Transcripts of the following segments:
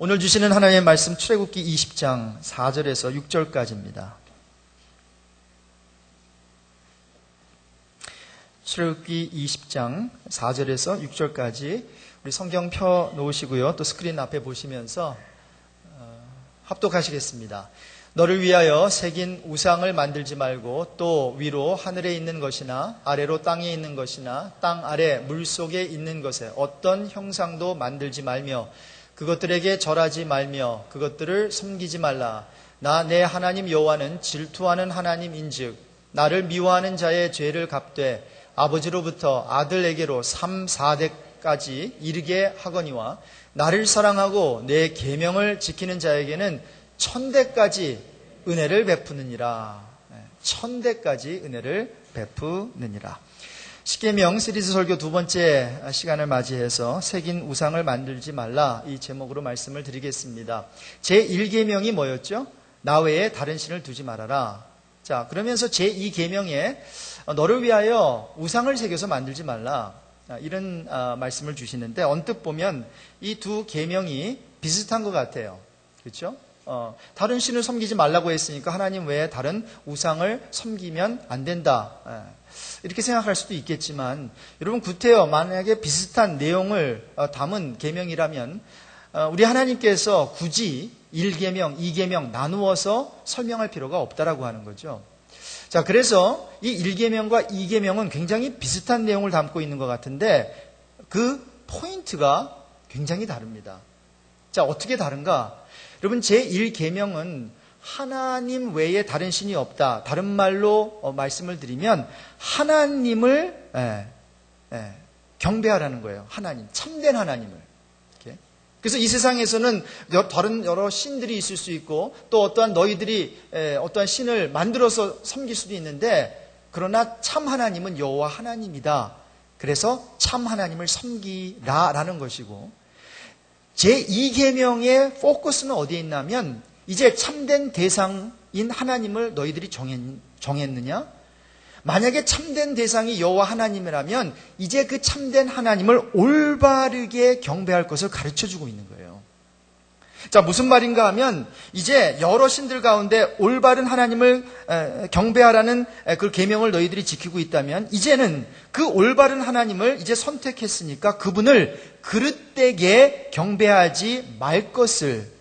오늘 주시는 하나님의 말씀 출애굽기 20장 4절에서 6절까지입니다. 출애굽기 20장 4절에서 6절까지 우리 성경 펴 놓으시고요. 또 스크린 앞에 보시면서 합독하시겠습니다. 너를 위하여 새긴 우상을 만들지 말고 또 위로 하늘에 있는 것이나 아래로 땅에 있는 것이나 땅 아래 물속에 있는 것에 어떤 형상도 만들지 말며 그것들에게 절하지 말며 그것들을 섬기지 말라. 나 내 하나님 여호와는 질투하는 하나님인즉 나를 미워하는 자의 죄를 갚되 아버지로부터 아들에게로 3, 4대까지 이르게 하거니와 나를 사랑하고 내 계명을 지키는 자에게는 1000대까지 은혜를 베푸느니라. 1000대까지 은혜를 베푸느니라. 십계명 시리즈 설교 두 번째 시간을 맞이해서 새긴 우상을 만들지 말라, 이 제목으로 말씀을 드리겠습니다. 제1계명이 뭐였죠? 나 외에 다른 신을 두지 말아라. 자, 그러면서 제2계명에 너를 위하여 우상을 새겨서 만들지 말라, 이런 말씀을 주시는데 언뜻 보면 이 두 계명이 비슷한 것 같아요. 그렇죠? 다른 신을 섬기지 말라고 했으니까 하나님 외에 다른 우상을 섬기면 안 된다, 이렇게 생각할 수도 있겠지만, 여러분 구태여 만약에 비슷한 내용을 담은 계명이라면 우리 하나님께서 굳이 1계명, 2계명 나누어서 설명할 필요가 없다라고 하는 거죠. 자, 그래서 이 1계명과 2계명은 굉장히 비슷한 내용을 담고 있는 것 같은데 그 포인트가 굉장히 다릅니다. 자, 어떻게 다른가? 여러분, 제1계명은 하나님 외에 다른 신이 없다. 다른 말로 말씀을 드리면 하나님을 경배하라는 거예요. 하나님, 참된 하나님을. 이렇게. 그래서 이 세상에서는 다른 여러 신들이 있을 수 있고 또 어떠한 너희들이 어떠한 신을 만들어서 섬길 수도 있는데, 그러나 참 하나님은 여호와 하나님이다. 그래서 참 하나님을 섬기라라는 것이고, 제2계명의 포커스는 어디에 있냐면 이제 참된 대상인 하나님을 너희들이 정했느냐? 만약에 참된 대상이 여호와 하나님이라면 이제 그 참된 하나님을 올바르게 경배할 것을 가르쳐주고 있는 거예요. 자, 무슨 말인가 하면 이제 여러 신들 가운데 올바른 하나님을 경배하라는 그 계명을 너희들이 지키고 있다면 이제는 그 올바른 하나님을 이제 선택했으니까 그분을 그릇되게 경배하지 말 것을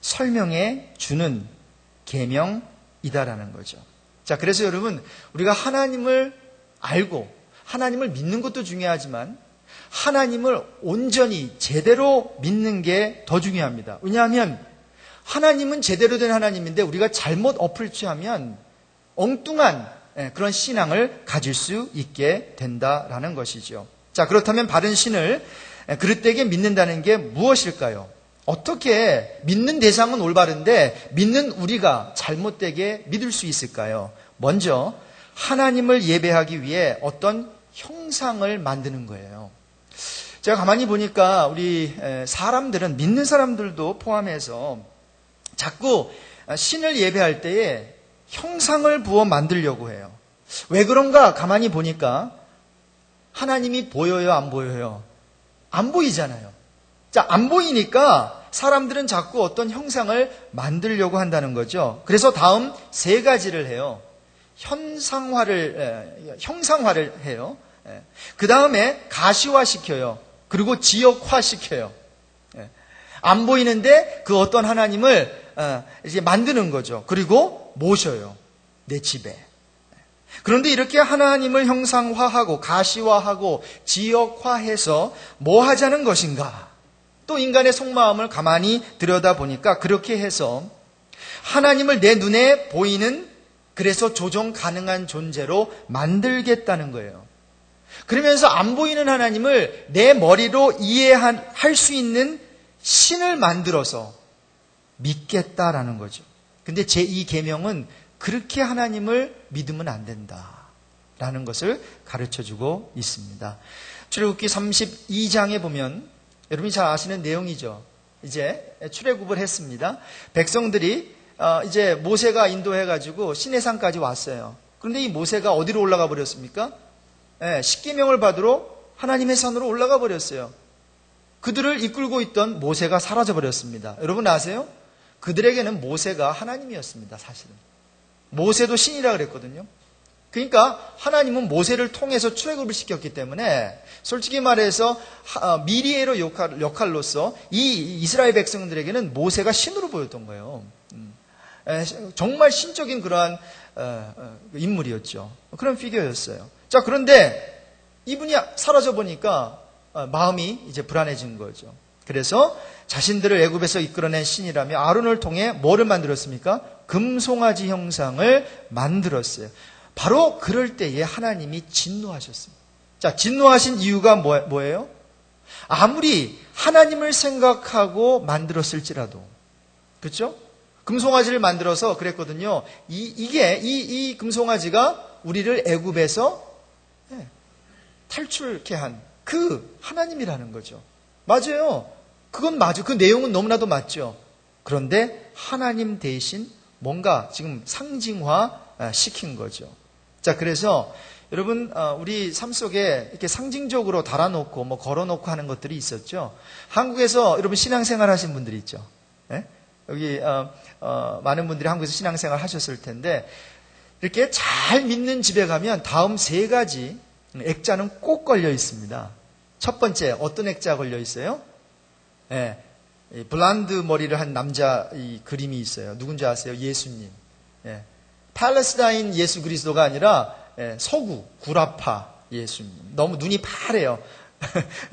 설명해 주는 계명이다라는 거죠. 자, 그래서 여러분, 우리가 하나님을 알고 하나님을 믿는 것도 중요하지만 하나님을 온전히 제대로 믿는 게 더 중요합니다. 왜냐하면 하나님은 제대로 된 하나님인데 우리가 잘못 어플 취하면 엉뚱한 그런 신앙을 가질 수 있게 된다라는 것이죠. 자, 그렇다면 바른 신을 그릇되게 믿는다는 게 무엇일까요? 어떻게 믿는 대상은 올바른데 믿는 우리가 잘못되게 믿을 수 있을까요? 먼저 하나님을 예배하기 위해 어떤 형상을 만드는 거예요. 제가 가만히 보니까 우리 사람들은, 믿는 사람들도 포함해서 자꾸 신을 예배할 때에 형상을 부어 만들려고 해요. 왜 그런가 가만히 보니까 하나님이 보여요, 안 보여요? 안 보이잖아요. 자, 안 보이니까 사람들은 자꾸 어떤 형상을 만들려고 한다는 거죠. 그래서 다음 세 가지를 해요. 형상화를 해요. 그 다음에 가시화시켜요. 그리고 지역화시켜요. 안 보이는데 그 어떤 하나님을 이제 만드는 거죠. 그리고 모셔요. 내 집에. 그런데 이렇게 하나님을 형상화하고 가시화하고 지역화해서 뭐 하자는 것인가? 또 인간의 속마음을 가만히 들여다보니까 그렇게 해서 하나님을 내 눈에 보이는, 그래서 조정 가능한 존재로 만들겠다는 거예요. 그러면서 안 보이는 하나님을 내 머리로 이해할 수 있는 신을 만들어서 믿겠다라는 거죠. 근데 제2계명은 그렇게 하나님을 믿으면 안 된다라는 것을 가르쳐주고 있습니다. 출애굽기 32장에 보면 여러분이 잘 아시는 내용이죠. 이제 출애굽을 했습니다. 백성들이 이제 모세가 인도해가지고 시내산까지 왔어요. 그런데 이 모세가 어디로 올라가 버렸습니까? 십계명을 받으러 하나님의 산으로 올라가 버렸어요. 그들을 이끌고 있던 모세가 사라져버렸습니다. 여러분 아세요? 그들에게는 모세가 하나님이었습니다. 사실은. 모세도 신이라 그랬거든요. 그러니까 하나님은 모세를 통해서 출애굽을 시켰기 때문에 솔직히 말해서 미리에로 역할로서 이 이스라엘 백성들에게는 모세가 신으로 보였던 거예요. 정말 신적인 그러한 인물이었죠. 그런 피규어였어요. 자, 그런데 이분이 사라져 보니까 마음이 이제 불안해진 거죠. 그래서 자신들을 애굽에서 이끌어낸 신이라며 아론을 통해 뭐를 만들었습니까? 금송아지 형상을 만들었어요. 바로 그럴 때에 하나님이 진노하셨습니다. 자, 진노하신 이유가 뭐예요? 아무리 하나님을 생각하고 만들었을지라도, 그렇죠? 금송아지를 만들어서 그랬거든요. 이 금송아지가 우리를 애굽에서 탈출케 한 그 하나님이라는 거죠. 맞아요. 그건 맞아요. 그 내용은 너무나도 맞죠. 그런데 하나님 대신 뭔가 지금 상징화 시킨 거죠. 자, 그래서 여러분 우리 삶 속에 이렇게 상징적으로 달아놓고 뭐 걸어놓고 하는 것들이 있었죠. 한국에서 여러분 신앙생활 하신 분들이 있죠. 네? 여기 많은 분들이 한국에서 신앙생활 하셨을 텐데 이렇게 잘 믿는 집에 가면 다음 세 가지 액자는 꼭 걸려 있습니다. 첫 번째 어떤 액자 걸려 있어요? 네, 블란드 머리를 한 남자 이 그림이 있어요. 누군지 아세요? 예수님. 네. 팔레스타인 예수 그리스도가 아니라 서구 구라파 예수님. 너무 눈이 파래요.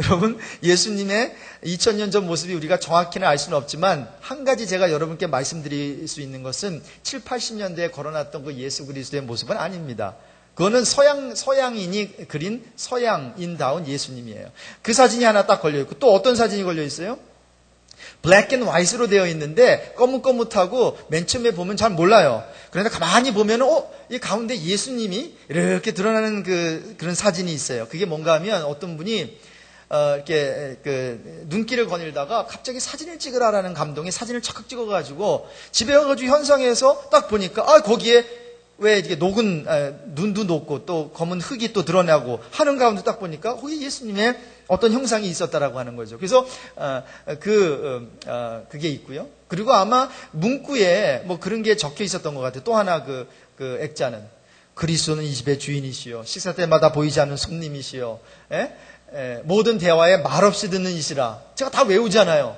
여러분 예수님의 2000년 전 모습이 우리가 정확히는 알 수는 없지만 한 가지 제가 여러분께 말씀드릴 수 있는 것은 7, 80년대에 걸어놨던 그 예수 그리스도의 모습은 아닙니다. 그거는 서양인이 그린 서양인다운 예수님이에요. 그 사진이 하나 딱 걸려있고 또 어떤 사진이 걸려있어요? 블랙 앤 화이트로 되어 있는데 거뭇거뭇하고 맨 처음에 보면 잘 몰라요. 그런데 가만히 보면 이 가운데 예수님이 이렇게 드러나는 그런 사진이 있어요. 그게 뭔가 하면 어떤 분이 이렇게 눈길을 거닐다가 갑자기 사진을 찍으라라는 감동에 사진을 착각 찍어가지고 집에 가가지고 현상에서 딱 보니까 거기에 왜 이렇게 녹은 눈도 녹고 또 검은 흙이 또 드러나고 하는 가운데 딱 보니까 거기 예수님의 어떤 형상이 있었다라고 하는 거죠. 그래서 그게 있고요. 그리고 아마 문구에 뭐 그런 게 적혀 있었던 것 같아요. 또 하나 그 액자는 그리스도는 이 집의 주인이시요 식사 때마다 보이지 않는 손님이시요 모든 대화에 말없이 듣는 이시라. 제가 다 외우잖아요.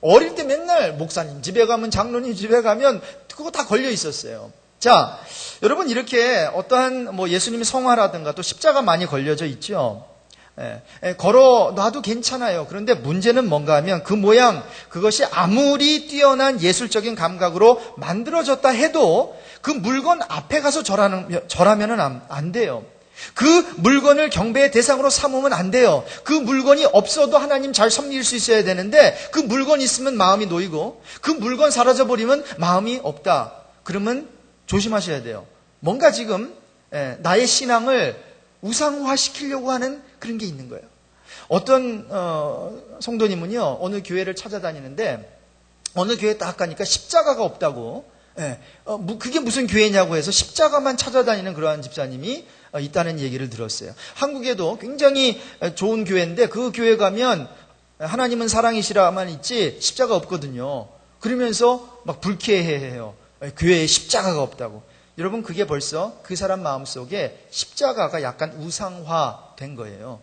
어릴 때 맨날 목사님 집에 가면 장로님 집에 가면 그거 다 걸려 있었어요. 자, 여러분 이렇게 어떠한 뭐 예수님의 성화라든가 또 십자가 많이 걸려져 있죠. 걸어 놔도 괜찮아요. 그런데 문제는 뭔가 하면 그 모양 그것이 아무리 뛰어난 예술적인 감각으로 만들어졌다 해도 그 물건 앞에 가서 절하면은 안 돼요. 그 물건을 경배의 대상으로 삼으면 안 돼요. 그 물건이 없어도 하나님 잘 섬길 수 있어야 되는데 그 물건 있으면 마음이 놓이고 그 물건 사라져버리면 마음이 없다. 그러면 조심하셔야 돼요. 뭔가 지금 나의 신앙을 우상화시키려고 하는 그런 게 있는 거예요. 어떤 성도님은요. 어느 교회를 찾아다니는데 어느 교회에 딱 가니까 십자가가 없다고 그게 무슨 교회냐고 해서 십자가만 찾아다니는 그러한 집사님이 있다는 얘기를 들었어요. 한국에도 굉장히 좋은 교회인데 그 교회 가면 하나님은 사랑이시라만 있지 십자가 없거든요. 그러면서 막 불쾌해해요. 교회에 십자가가 없다고. 여러분 그게 벌써 그 사람 마음속에 십자가가 약간 우상화된 거예요.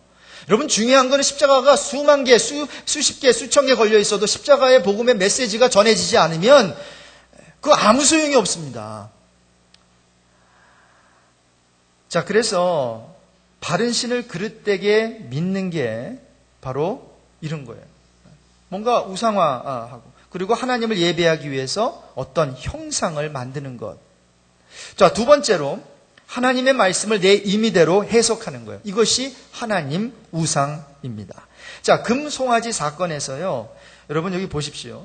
여러분 중요한 거는 십자가가 수만 개, 수십 개, 수천 개 걸려 있어도 십자가의 복음의 메시지가 전해지지 않으면 그거 아무 소용이 없습니다. 자, 그래서 바른 신을 그릇되게 믿는 게 바로 이런 거예요. 뭔가 우상화하고 그리고 하나님을 예배하기 위해서 어떤 형상을 만드는 것. 자, 두 번째로 하나님의 말씀을 내 임의대로 해석하는 거예요. 이것이 하나님 우상입니다. 자, 금송아지 사건에서요. 여러분 여기 보십시오.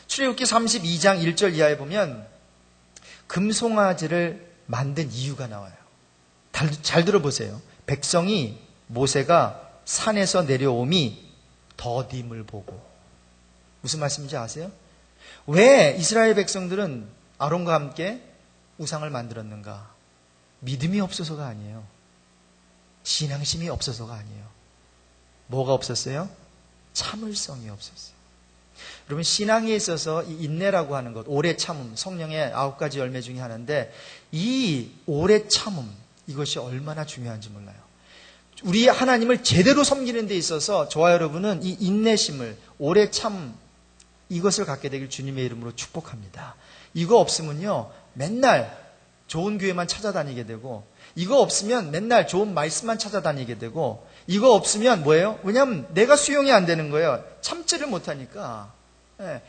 출애굽기 32장 1절 이하에 보면 금송아지를 만든 이유가 나와요. 잘 들어보세요. 백성이 모세가 산에서 내려옴이 더딤을 보고. 무슨 말씀인지 아세요? 왜 이스라엘 백성들은 아론과 함께 우상을 만들었는가? 믿음이 없어서가 아니에요. 신앙심이 없어서가 아니에요. 뭐가 없었어요? 참을성이 없었어요. 여러분, 신앙에 있어서 이 인내라고 하는 것, 오래 참음, 성령의 9가지 열매 중에 하나인데, 이 오래 참음, 이것이 얼마나 중요한지 몰라요. 우리 하나님을 제대로 섬기는 데 있어서 저와 여러분은 이 인내심을, 오래 참, 이것을 갖게 되길 주님의 이름으로 축복합니다. 이거 없으면요, 맨날 좋은 교회만 찾아다니게 되고, 이거 없으면 맨날 좋은 말씀만 찾아다니게 되고, 이거 없으면 뭐예요? 왜냐하면 내가 수용이 안 되는 거예요. 참지를 못하니까.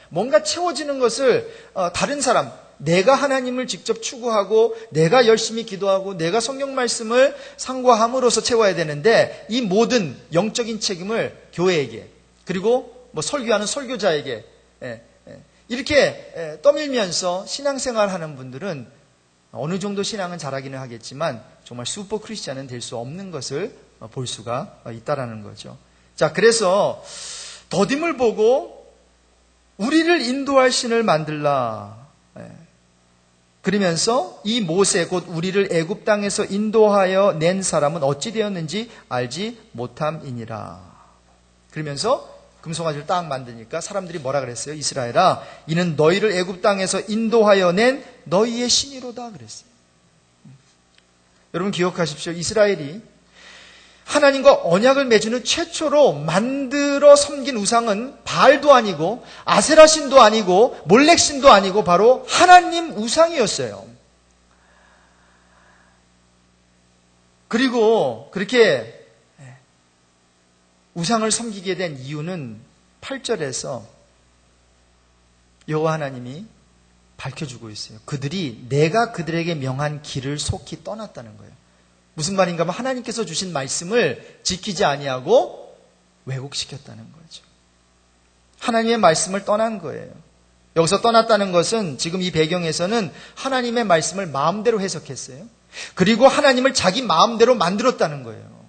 뭔가 채워지는 것을 다른 사람, 내가 하나님을 직접 추구하고 내가 열심히 기도하고 내가 성경 말씀을 상고함으로써 채워야 되는데, 이 모든 영적인 책임을 교회에게, 그리고 뭐 설교하는 설교자에게 이렇게 떠밀면서 신앙생활하는 분들은 어느 정도 신앙은 잘하기는 하겠지만 정말 슈퍼 크리스찬은 될 수 없는 것을 볼 수가 있다라는 거죠. 자, 그래서 더딤을 보고 우리를 인도할 신을 만들라. 그러면서 이 모세 곧 우리를 애굽 땅에서 인도하여 낸 사람은 어찌 되었는지 알지 못함이니라. 그러면서 금송아지를 딱 만드니까 사람들이 뭐라 그랬어요? 이스라엘아, 이는 너희를 애굽 땅에서 인도하여 낸 너희의 신이로다 그랬어요. 여러분 기억하십시오. 이스라엘이 하나님과 언약을 맺는 최초로 만들어 섬긴 우상은 바알도 아니고 아세라신도 아니고 몰렉신도 아니고 바로 하나님 우상이었어요. 그리고 그렇게 우상을 섬기게 된 이유는 8절에서 여호와 하나님이 밝혀주고 있어요. 그들이 내가 그들에게 명한 길을 속히 떠났다는 거예요. 무슨 말인가 하면 하나님께서 주신 말씀을 지키지 아니하고 왜곡시켰다는 거죠. 하나님의 말씀을 떠난 거예요. 여기서 떠났다는 것은 지금 이 배경에서는 하나님의 말씀을 마음대로 해석했어요. 그리고 하나님을 자기 마음대로 만들었다는 거예요.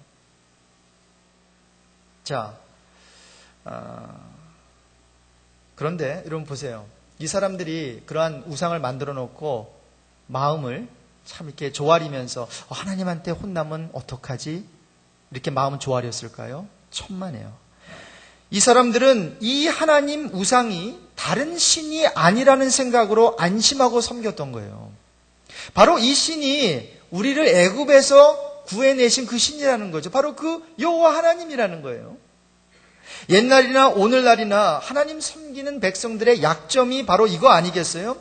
자, 그런데 여러분 보세요. 이 사람들이 그러한 우상을 만들어 놓고 마음을 참 이렇게 조아리면서 하나님한테 혼나면 어떡하지? 이렇게 마음은 조아렸을까요? 천만에요. 이 사람들은 이 하나님 우상이 다른 신이 아니라는 생각으로 안심하고 섬겼던 거예요. 바로 이 신이 우리를 애굽에서 구해내신 그 신이라는 거죠. 바로 그 여호와 하나님이라는 거예요. 옛날이나 오늘날이나 하나님 섬기는 백성들의 약점이 바로 이거 아니겠어요?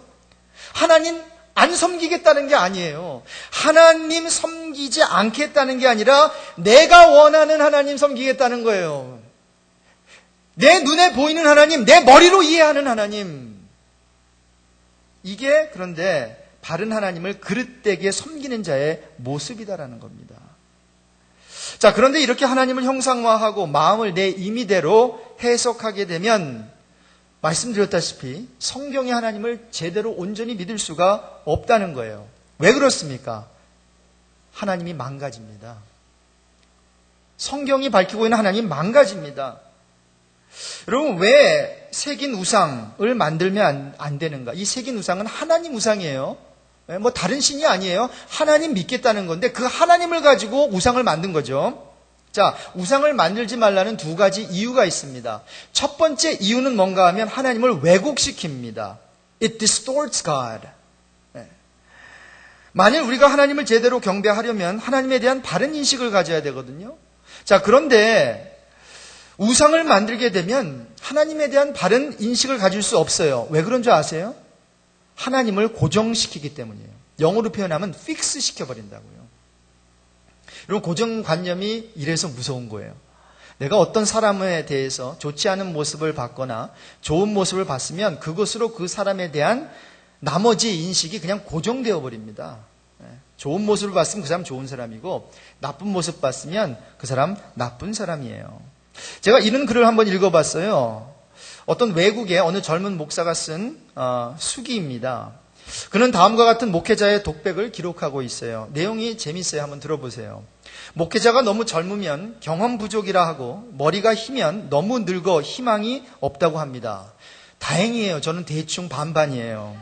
하나님 안 섬기겠다는 게 아니에요. 하나님 섬기지 않겠다는 게 아니라 내가 원하는 하나님 섬기겠다는 거예요. 내 눈에 보이는 하나님, 내 머리로 이해하는 하나님. 이게 그런데 바른 하나님을 그릇되게 섬기는 자의 모습이다라는 겁니다. 자, 그런데 이렇게 하나님을 형상화하고 마음을 내 임의대로 해석하게 되면 말씀드렸다시피 성경의 하나님을 제대로 온전히 믿을 수가 없다는 거예요. 왜 그렇습니까? 하나님이 망가집니다. 성경이 밝히고 있는 하나님이 망가집니다. 여러분, 왜 새긴 우상을 만들면 안 되는가? 이 새긴 우상은 하나님 우상이에요. 뭐 다른 신이 아니에요. 하나님 믿겠다는 건데 그 하나님을 가지고 우상을 만든 거죠. 자, 우상을 만들지 말라는 두 가지 이유가 있습니다. 첫 번째 이유는 뭔가 하면 하나님을 왜곡시킵니다. It distorts God. 만일 우리가 하나님을 제대로 경배하려면 하나님에 대한 바른 인식을 가져야 되거든요. 자, 그런데 우상을 만들게 되면 하나님에 대한 바른 인식을 가질 수 없어요. 왜 그런 줄 아세요? 하나님을 고정시키기 때문이에요. 영어로 표현하면 픽스 시켜버린다고요. 여러분, 고정관념이 이래서 무서운 거예요. 내가 어떤 사람에 대해서 좋지 않은 모습을 봤거나 좋은 모습을 봤으면 그것으로 그 사람에 대한 나머지 인식이 그냥 고정되어 버립니다. 좋은 모습을 봤으면 그 사람 좋은 사람이고 나쁜 모습 봤으면 그 사람 나쁜 사람이에요. 제가 이런 글을 한번 읽어봤어요. 어떤 외국의 어느 젊은 목사가 쓴 수기입니다. 그는 다음과 같은 목회자의 독백을 기록하고 있어요. 내용이 재밌어요. 한번 들어보세요. 목회자가 너무 젊으면 경험 부족이라 하고 머리가 희면 너무 늙어 희망이 없다고 합니다. 다행이에요. 저는 대충 반반이에요.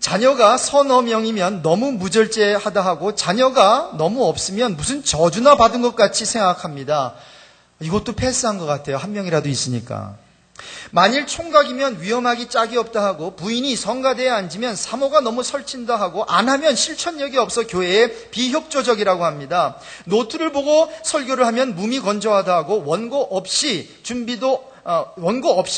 자녀가 서너 명이면 너무 무절제하다 하고 자녀가 너무 없으면 무슨 저주나 받은 것 같이 생각합니다. 이것도 패스한 것 같아요. 한 명이라도 있으니까. 만일 총각이면 위험하기 짝이 없다 하고 부인이 성가대에 앉으면 사모가 너무 설친다 하고 안 하면 실천력이 없어 교회에 비협조적이라고 합니다. 노트를 보고 설교를 하면 몸이 건조하다 하고 원고 없이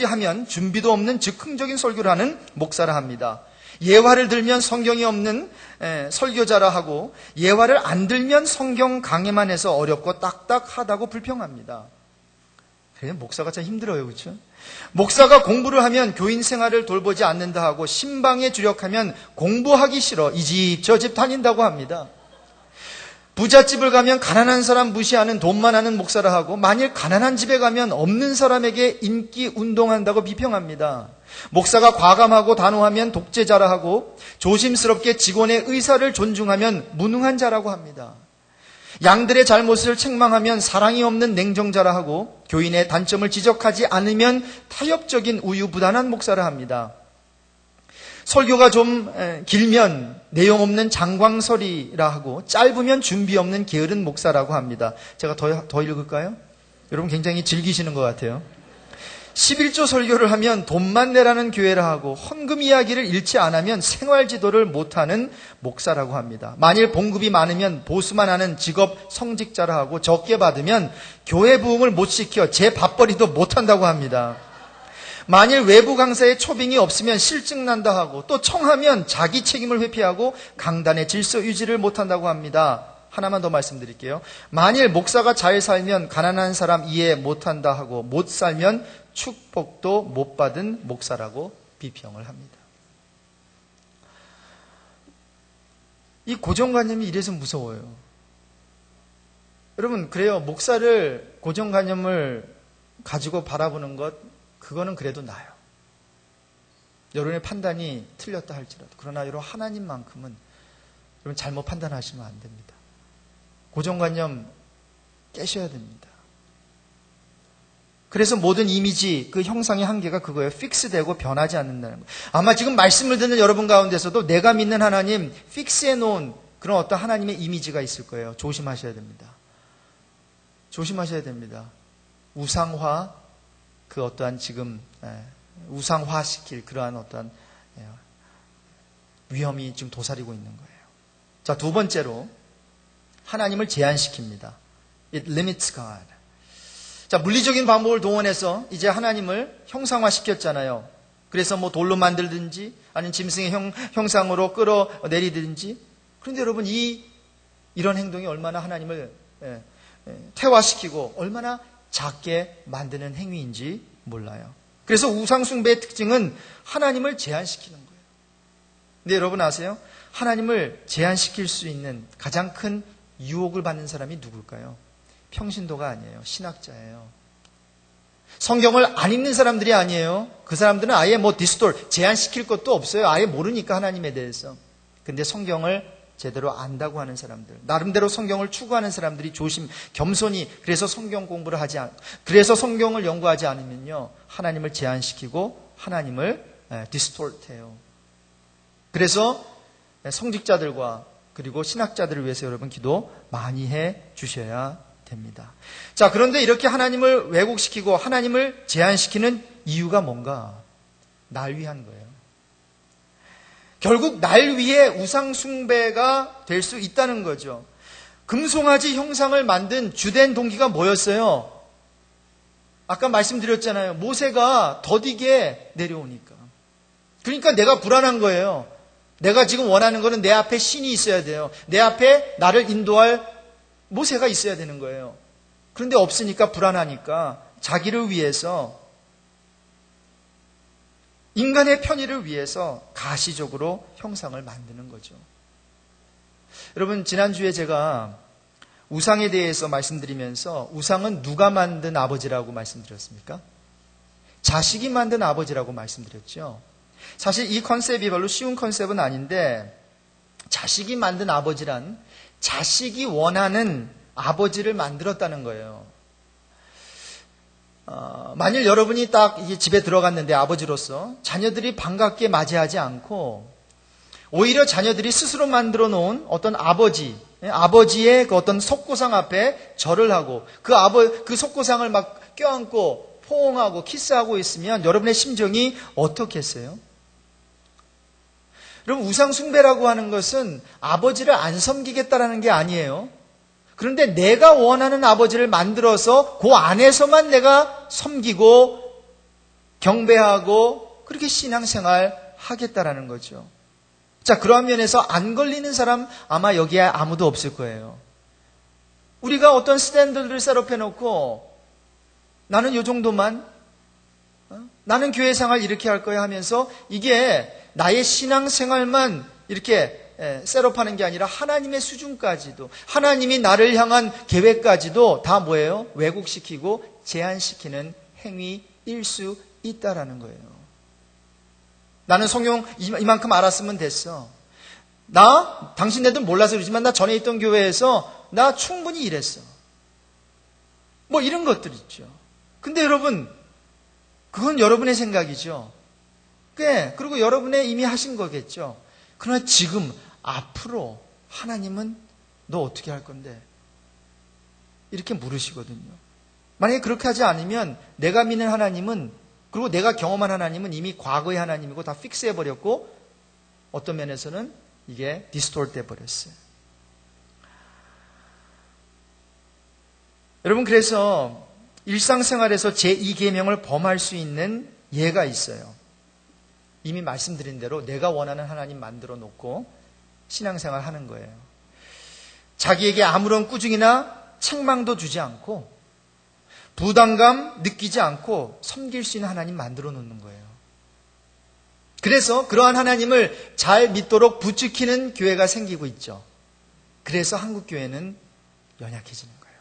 하면 준비도 없는 즉흥적인 설교를 하는 목사라 합니다. 예화를 들면 성경이 없는 설교자라 하고 예화를 안 들면 성경 강해만 해서 어렵고 딱딱하다고 불평합니다. 그래요? 목사가 참 힘들어요. 그렇죠? 목사가 공부를 하면 교인 생활을 돌보지 않는다 하고 신방에 주력하면 공부하기 싫어 이 집 저 집 다닌다고 합니다. 부잣집을 가면 가난한 사람 무시하는 돈만 하는 목사라 하고 만일 가난한 집에 가면 없는 사람에게 인기 운동한다고 비평합니다. 목사가 과감하고 단호하면 독재자라 하고 조심스럽게 직원의 의사를 존중하면 무능한 자라고 합니다. 양들의 잘못을 책망하면 사랑이 없는 냉정자라 하고 교인의 단점을 지적하지 않으면 타협적인 우유부단한 목사라 합니다. 설교가 좀 길면 내용 없는 장광설이라 하고 짧으면 준비 없는 게으른 목사라고 합니다. 제가 더 읽을까요? 여러분 굉장히 즐기시는 것 같아요. 11조 설교를 하면 돈만 내라는 교회라 하고 헌금 이야기를 잃지 않으면 생활지도를 못하는 목사라고 합니다. 만일 봉급이 많으면 보수만 하는 직업 성직자라 하고 적게 받으면 교회 부흥을 못 시켜 제 밥벌이도 못한다고 합니다. 만일 외부 강사에 초빙이 없으면 실증 난다 하고 또 청하면 자기 책임을 회피하고 강단의 질서 유지를 못한다고 합니다. 하나만 더 말씀드릴게요. 만일 목사가 잘 살면 가난한 사람 이해 못한다 하고 못 살면 축복도 못 받은 목사라고 비평을 합니다. 이 고정관념이 이래서 무서워요. 여러분 그래요. 목사를 고정관념을 가지고 바라보는 것 그거는 그래도 나아요. 여러분의 판단이 틀렸다 할지라도. 그러나 여러분 하나님만큼은 여러분 잘못 판단하시면 안 됩니다. 고정관념 깨셔야 됩니다. 그래서 모든 이미지, 그 형상의 한계가 그거예요. 픽스되고 변하지 않는다는 거예요. 아마 지금 말씀을 듣는 여러분 가운데서도 내가 믿는 하나님 픽스해 놓은 그런 어떤 하나님의 이미지가 있을 거예요. 조심하셔야 됩니다. 조심하셔야 됩니다. 우상화, 그 어떠한 지금 우상화시킬 그러한 어떠한 위험이 지금 도사리고 있는 거예요. 자, 두 번째로 하나님을 제한시킵니다. It limits God. 자, 물리적인 방법을 동원해서 이제 하나님을 형상화시켰잖아요. 그래서 뭐 돌로 만들든지 아니면 짐승의 형상으로 끌어내리든지. 그런데 여러분 이런 행동이 얼마나 하나님을 퇴화시키고 얼마나 작게 만드는 행위인지 몰라요. 그래서 우상숭배의 특징은 하나님을 제한시키는 거예요. 근데 여러분 아세요? 하나님을 제한시킬 수 있는 가장 큰 유혹을 받는 사람이 누굴까요? 평신도가 아니에요. 신학자예요. 성경을 안 읽는 사람들이 아니에요. 그 사람들은 아예 제한시킬 것도 없어요. 아예 모르니까 하나님에 대해서. 근데 성경을 제대로 안다고 하는 사람들, 나름대로 성경을 추구하는 사람들이 겸손히 그래서 성경 공부를 그래서 성경을 연구하지 않으면요 하나님을 제한시키고 하나님을 디스톨트해요. 그래서 성직자들과 그리고 신학자들을 위해서 여러분 기도 많이 해 주셔야 됩니다. 자, 그런데 이렇게 하나님을 왜곡시키고 하나님을 제한시키는 이유가 뭔가? 날 위한 거예요. 결국 날 위해 우상숭배가 될 수 있다는 거죠. 금송아지 형상을 만든 주된 동기가 뭐였어요? 아까 말씀드렸잖아요. 모세가 더디게 내려오니까. 그러니까 내가 불안한 거예요. 내가 지금 원하는 거는 내 앞에 신이 있어야 돼요. 내 앞에 나를 인도할 모세가 있어야 되는 거예요. 그런데 없으니까 불안하니까 자기를 위해서 인간의 편의를 위해서 가시적으로 형상을 만드는 거죠. 여러분 지난주에 제가 우상에 대해서 말씀드리면서 우상은 누가 만든 아버지라고 말씀드렸습니까? 자식이 만든 아버지라고 말씀드렸죠. 사실 이 컨셉이 별로 쉬운 컨셉은 아닌데 자식이 만든 아버지란 자식이 원하는 아버지를 만들었다는 거예요. 만일 여러분이 딱 집에 들어갔는데 아버지로서 자녀들이 반갑게 맞이하지 않고 오히려 자녀들이 스스로 만들어 놓은 어떤 아버지, 아버지의 그 어떤 속고상 앞에 절을 하고 그 속고상을 막 껴안고 포옹하고 키스하고 있으면 여러분의 심정이 어떻겠어요? 여러분, 우상숭배라고 하는 것은 아버지를 안 섬기겠다라는 게 아니에요. 그런데 내가 원하는 아버지를 만들어서 그 안에서만 내가 섬기고 경배하고 그렇게 신앙생활 하겠다라는 거죠. 자, 그러한 면에서 안 걸리는 사람 아마 여기에 아무도 없을 거예요. 우리가 어떤 스탠더드를 셋업해놓고 나는 요 정도만, 나는 교회 생활 이렇게 할 거야 하면서 이게 나의 신앙생활만 이렇게 셋업하는 게 아니라 하나님의 수준까지도, 하나님이 나를 향한 계획까지도 다 뭐예요? 왜곡시키고 제한시키는 행위일 수 있다라는 거예요. 나는 성경 이만큼 알았으면 됐어. 당신네들 몰라서 그러지만 나 전에 있던 교회에서 나 충분히 일했어. 뭐 이런 것들 있죠. 근데 여러분, 그건 여러분의 생각이죠. 그리고 여러분의 이미 하신 거겠죠. 그러나 지금, 앞으로 하나님은 너 어떻게 할 건데? 이렇게 물으시거든요. 만약에 그렇게 하지 않으면 내가 믿는 하나님은, 그리고 내가 경험한 하나님은 이미 과거의 하나님이고 다 픽스해버렸고 어떤 면에서는 이게 디스톨트 해버렸어요. 여러분, 그래서 일상생활에서 제2계명을 범할 수 있는 예가 있어요. 이미 말씀드린 대로 내가 원하는 하나님 만들어 놓고 신앙생활 하는 거예요. 자기에게 아무런 꾸중이나 책망도 주지 않고 부담감 느끼지 않고 섬길 수 있는 하나님 만들어 놓는 거예요. 그래서 그러한 하나님을 잘 믿도록 부추기는 교회가 생기고 있죠. 그래서 한국 교회는 연약해지는 거예요.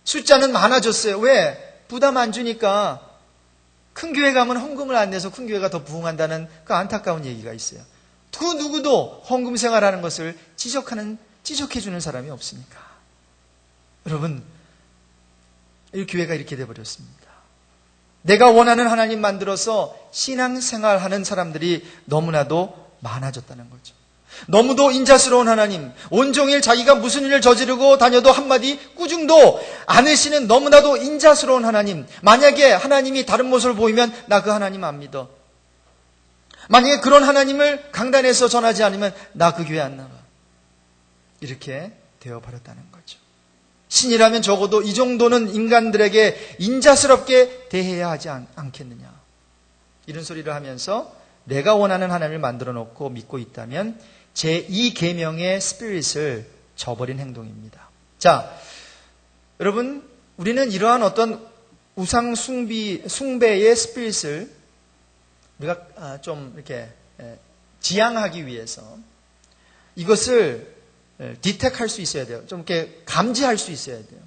숫자는 많아졌어요. 왜? 부담 안 주니까. 큰 교회 가면 헌금을 안 내서 큰 교회가 더 부흥한다는 그 안타까운 얘기가 있어요. 그 누구도 헌금 생활하는 것을 지적해주는 사람이 없으니까. 여러분, 이 교회가 이렇게 돼버렸습니다. 내가 원하는 하나님 만들어서 신앙생활하는 사람들이 너무나도 많아졌다는 거죠. 너무도 인자스러운 하나님, 온종일 자기가 무슨 일을 저지르고 다녀도 한마디 꾸중도 않으시는 너무나도 인자스러운 하나님. 만약에 하나님이 다른 모습을 보이면 나 그 하나님 안 믿어. 만약에 그런 하나님을 강단에서 전하지 않으면 나 그 교회 안 나가. 이렇게 되어버렸다는 거죠. 신이라면 적어도 이 정도는 인간들에게 인자스럽게 대해야 하지 않겠느냐. 이런 소리를 하면서 내가 원하는 하나님을 만들어 놓고 믿고 있다면 제2계명의 스피릿을 저버린 행동입니다. 자, 여러분, 우리는 이러한 어떤 우상 숭배의 스피릿을 우리가 좀 이렇게 지향하기 위해서 이것을 디텍할 수 있어야 돼요. 좀 이렇게 감지할 수 있어야 돼요.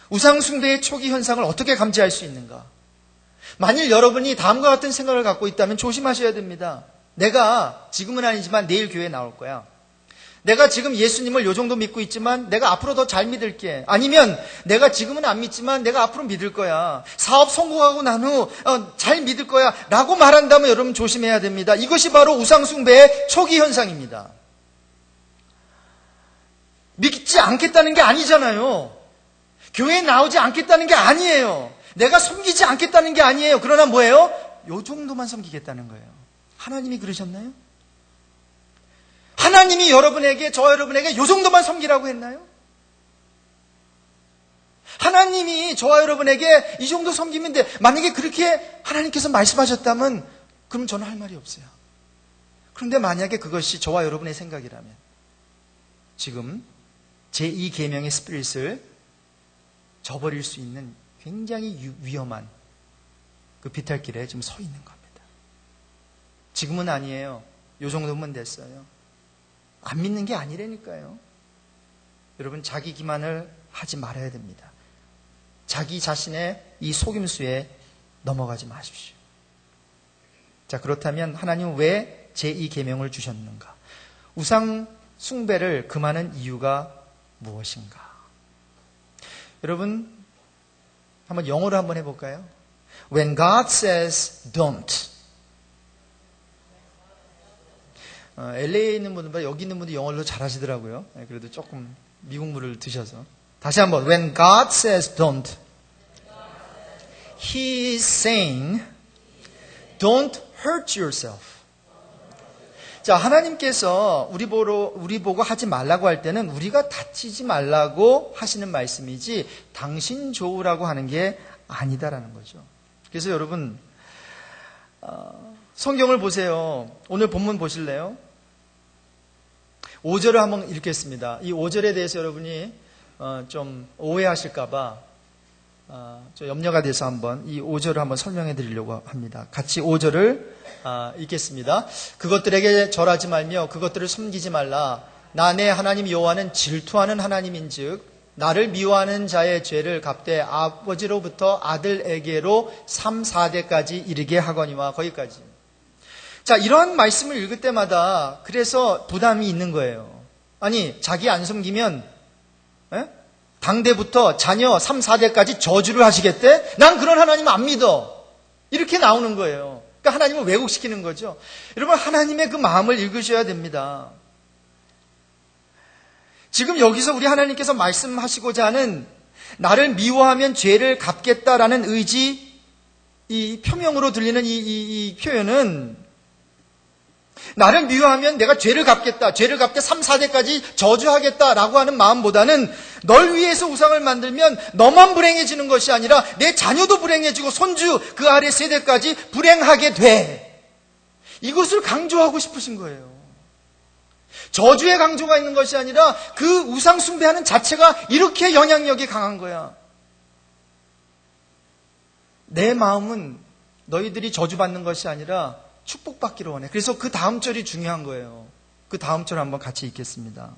우상 숭배의 초기 현상을 어떻게 감지할 수 있는가? 만일 여러분이 다음과 같은 생각을 갖고 있다면 조심하셔야 됩니다. 내가 지금은 아니지만 내일 교회에 나올 거야. 내가 지금 예수님을 요 정도 믿고 있지만 내가 앞으로 더 잘 믿을게. 아니면 내가 지금은 안 믿지만 내가 앞으로 믿을 거야. 사업 성공하고 난 후 잘 믿을 거야. 라고 말한다면 여러분 조심해야 됩니다. 이것이 바로 우상숭배의 초기 현상입니다. 믿지 않겠다는 게 아니잖아요. 교회에 나오지 않겠다는 게 아니에요. 내가 섬기지 않겠다는 게 아니에요. 그러나 뭐예요? 요 정도만 섬기겠다는 거예요. 하나님이 그러셨나요? 하나님이 저 여러분에게 요 정도만 섬기라고 했나요? 하나님이 저와 여러분에게 이 정도 섬기면 돼. 만약에 그렇게 하나님께서 말씀하셨다면 그럼 저는 할 말이 없어요. 그런데 만약에 그것이 저와 여러분의 생각이라면 지금 제2계명의 스피릿을 저버릴 수 있는 굉장히 위험한 그 비탈길에 지금 서 있는 겁니다. 지금은 아니에요. 요 정도면 됐어요. 안 믿는 게 아니라니까요. 여러분, 자기 기만을 하지 말아야 됩니다. 자기 자신의 이 속임수에 넘어가지 마십시오. 자, 그렇다면 하나님은 왜 제2계명을 주셨는가? 우상 숭배를 금하는 이유가 무엇인가? 여러분, 한번 영어로 한번 해볼까요? When God says don't, LA에 있는 분들보다 여기 있는 분들이 영어를 더 잘하시더라고요. 그래도 조금 미국물을 드셔서. 다시 한번. When God says don't, He is saying don't hurt yourself. 자, 하나님께서 우리 보고 하지 말라고 할 때는 우리가 다치지 말라고 하시는 말씀이지 당신 좋으라고 하는 게 아니다라는 거죠. 그래서 여러분, 성경을 보세요. 오늘 본문 보실래요? 5절을 한번 읽겠습니다. 이 5절에 대해서 여러분이 좀 오해하실까봐 좀 염려가 돼서 한번 이 5절을 한번 설명해 드리려고 합니다. 같이 5절을 읽겠습니다. 그것들에게 절하지 말며 그것들을 숨기지 말라. 나 내 하나님 여호와는 질투하는 하나님인즉 나를 미워하는 자의 죄를 갚되 아버지로부터 아들에게로 3, 4대까지 이르게 하거니와. 거기까지. 자, 이러한 말씀을 읽을 때마다 그래서 부담이 있는 거예요. 아니, 자기 안 숨기면 당대부터 자녀 3, 4대까지 저주를 하시겠대? 난 그런 하나님 안 믿어. 이렇게 나오는 거예요. 그러니까 하나님을 왜곡시키는 거죠. 여러분, 하나님의 그 마음을 읽으셔야 됩니다. 지금 여기서 우리 하나님께서 말씀하시고자 하는 나를 미워하면 죄를 갚겠다라는 의지, 이 표명으로 들리는 이 표현은 나를 미워하면 내가 죄를 갚겠다, 죄를 갚게 3, 4대까지 저주하겠다라고 하는 마음보다는 널 위해서 우상을 만들면 너만 불행해지는 것이 아니라 내 자녀도 불행해지고 손주 그 아래 세대까지 불행하게 돼. 이것을 강조하고 싶으신 거예요. 저주의 강조가 있는 것이 아니라 그 우상 숭배하는 자체가 이렇게 영향력이 강한 거야. 내 마음은 너희들이 저주받는 것이 아니라 축복받기를 원해. 그래서 그 다음 절이 중요한 거예요. 그 다음 절 한번 같이 읽겠습니다.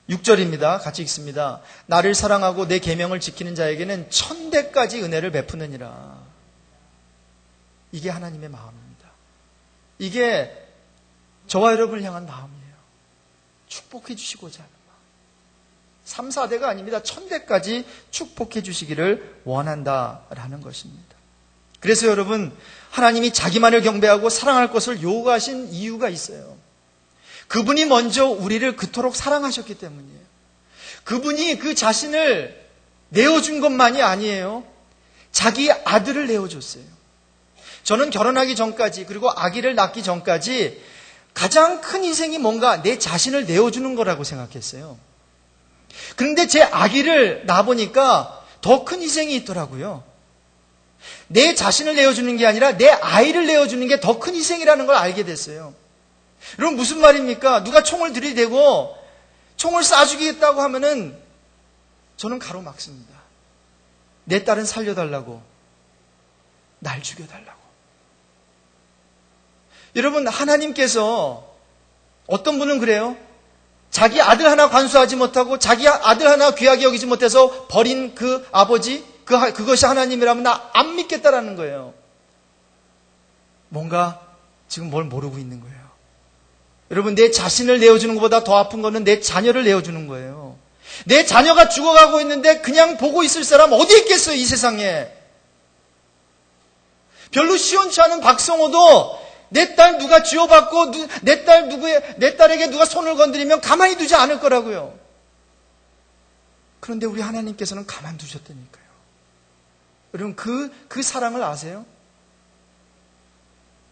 6절입니다. 같이 읽습니다. 나를 사랑하고 내 계명을 지키는 자에게는 1000대까지 은혜를 베푸느니라. 이게 하나님의 마음입니다. 이게 저와 여러분을 향한 마음이에요. 축복해 주시고자 하는 마음. 3, 4대가 아닙니다. 1000대까지 축복해 주시기를 원한다라는 것입니다. 그래서 여러분, 하나님이 자기만을 경배하고 사랑할 것을 요구하신 이유가 있어요. 그분이 먼저 우리를 그토록 사랑하셨기 때문이에요. 그분이 그 자신을 내어준 것만이 아니에요. 자기 아들을 내어줬어요. 저는 결혼하기 전까지, 그리고 아기를 낳기 전까지 가장 큰 희생이 뭔가 내 자신을 내어주는 거라고 생각했어요. 그런데 제 아기를 낳아보니까 더 큰 희생이 있더라고요. 내 자신을 내어주는 게 아니라 내 아이를 내어주는 게 더 큰 희생이라는 걸 알게 됐어요. 여러분, 무슨 말입니까? 누가 총을 들이대고 총을 쏴 죽이겠다고 하면은 저는 가로막습니다. 내 딸은 살려달라고, 날 죽여달라고. 여러분, 하나님께서 어떤 분은 그래요. 자기 아들 하나 관수하지 못하고 자기 아들 하나 귀하게 여기지 못해서 버린 그 아버지, 그것이 하나님이라면 나 안 믿겠다라는 거예요. 뭔가 지금 뭘 모르고 있는 거예요. 여러분, 내 자신을 내어주는 것보다 더 아픈 거는 내 자녀를 내어주는 거예요. 내 자녀가 죽어가고 있는데 그냥 보고 있을 사람 어디 있겠어요, 이 세상에. 별로 시원치 않은 박성호도 내 딸 누가 쥐어받고 내 딸에게 누가 손을 건드리면 가만히 두지 않을 거라고요. 그런데 우리 하나님께서는 가만두셨다니까요. 여러분, 그 사랑을 아세요?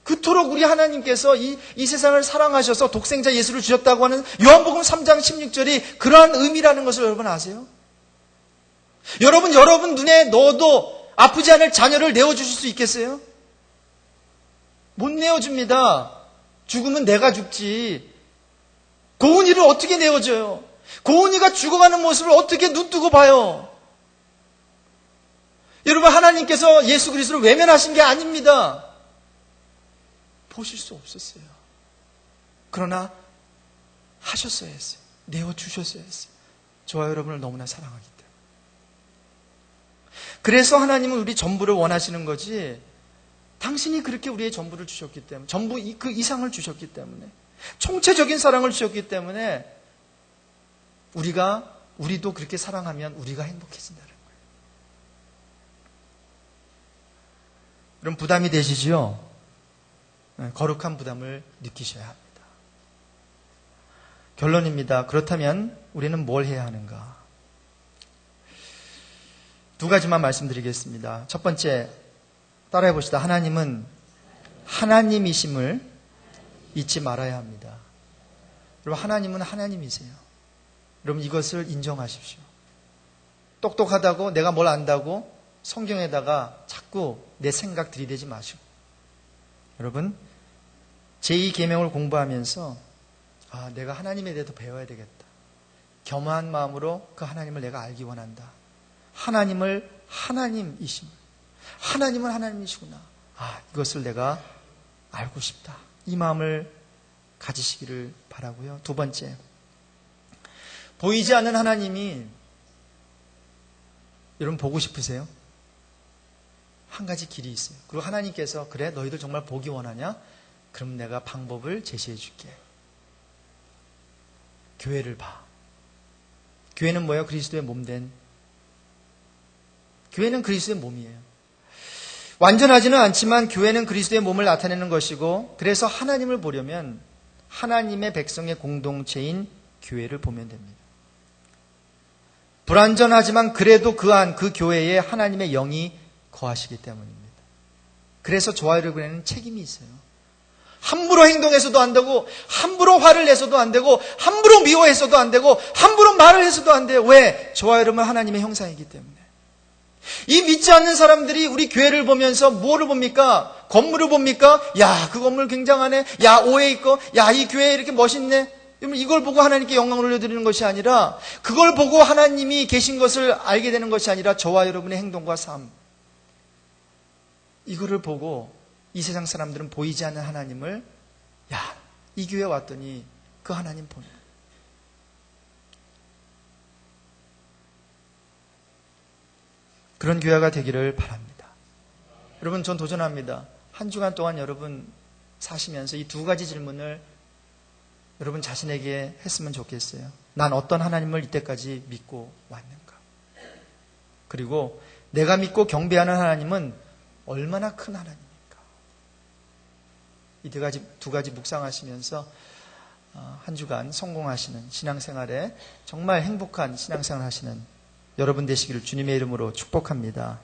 그토록 우리 하나님께서 이 세상을 사랑하셔서 독생자 예수를 주셨다고 하는 요한복음 3장 16절이 그러한 의미라는 것을 여러분 아세요? 여러분 눈에 넣어도 아프지 않을 자녀를 내어주실 수 있겠어요? 못 내어줍니다. 죽으면 내가 죽지. 고은이를 어떻게 내어줘요? 고은이가 죽어가는 모습을 어떻게 눈뜨고 봐요? 여러분, 하나님께서 예수 그리스도를 외면하신 게 아닙니다. 보실 수 없었어요. 그러나 하셨어야 했어요. 내어주셨어야 했어요. 저와 여러분을 너무나 사랑하기 때문에. 그래서 하나님은 우리 전부를 원하시는 거지, 당신이 그렇게 우리의 전부를 주셨기 때문에, 전부 그 이상을 주셨기 때문에, 총체적인 사랑을 주셨기 때문에 우리도 그렇게 사랑하면 우리가 행복해진다는 거예요. 여러분, 부담이 되시죠? 거룩한 부담을 느끼셔야 합니다. 결론입니다. 그렇다면 우리는 뭘 해야 하는가? 두 가지만 말씀드리겠습니다. 첫 번째, 따라해 봅시다. 하나님은 하나님이심을 잊지 말아야 합니다. 여러분, 하나님은 하나님이세요. 여러분, 이것을 인정하십시오. 똑똑하다고 내가 뭘 안다고 성경에다가 자꾸 내 생각 들이대지 마시고, 여러분, 제2계명을 공부하면서 내가 하나님에 대해서 배워야 되겠다. 겸허한 마음으로 그 하나님을 내가 알기 원한다. 하나님을 하나님이심을, 하나님은 하나님이시구나. 이것을 내가 알고 싶다. 이 마음을 가지시기를 바라고요. 두 번째, 보이지 않는 하나님이 여러분 보고 싶으세요? 한 가지 길이 있어요. 그리고 하나님께서 그래 너희들 정말 보기 원하냐? 그럼 내가 방법을 제시해 줄게. 교회를 봐. 교회는 뭐예요? 그리스도의 몸된. 교회는 그리스도의 몸이에요. 완전하지는 않지만 교회는 그리스도의 몸을 나타내는 것이고, 그래서 하나님을 보려면 하나님의 백성의 공동체인 교회를 보면 됩니다. 불완전하지만 그래도 그 교회에 하나님의 영이 거하시기 때문입니다. 그래서 좋아요 교회는 책임이 있어요. 함부로 행동해서도 안 되고, 함부로 화를 내서도 안 되고, 함부로 미워해서도 안 되고, 함부로 말을 해서도 안 돼요. 왜? 좋아요 여러분 하나님의 형상이기 때문에. 이 믿지 않는 사람들이 우리 교회를 보면서 뭐를 봅니까? 건물을 봅니까? 야, 그 건물 굉장하네. 야, 오해 있고. 야, 이 교회 이렇게 멋있네. 이걸 보고 하나님께 영광을 올려드리는 것이 아니라, 그걸 보고 하나님이 계신 것을 알게 되는 것이 아니라 저와 여러분의 행동과 삶, 이거를 보고 이 세상 사람들은 보이지 않는 하나님을, 야, 이 교회 왔더니 그 하나님 보네. 그런 교회가 되기를 바랍니다. 여러분, 전 도전합니다. 한 주간 동안 여러분 사시면서 이 두 가지 질문을 여러분 자신에게 했으면 좋겠어요. 난 어떤 하나님을 이때까지 믿고 왔는가? 그리고 내가 믿고 경배하는 하나님은 얼마나 큰 하나님입니까? 이 두 가지 묵상하시면서 한 주간 성공하시는 신앙생활에 정말 행복한 신앙생활 하시는 여러분 되시기를 주님의 이름으로 축복합니다.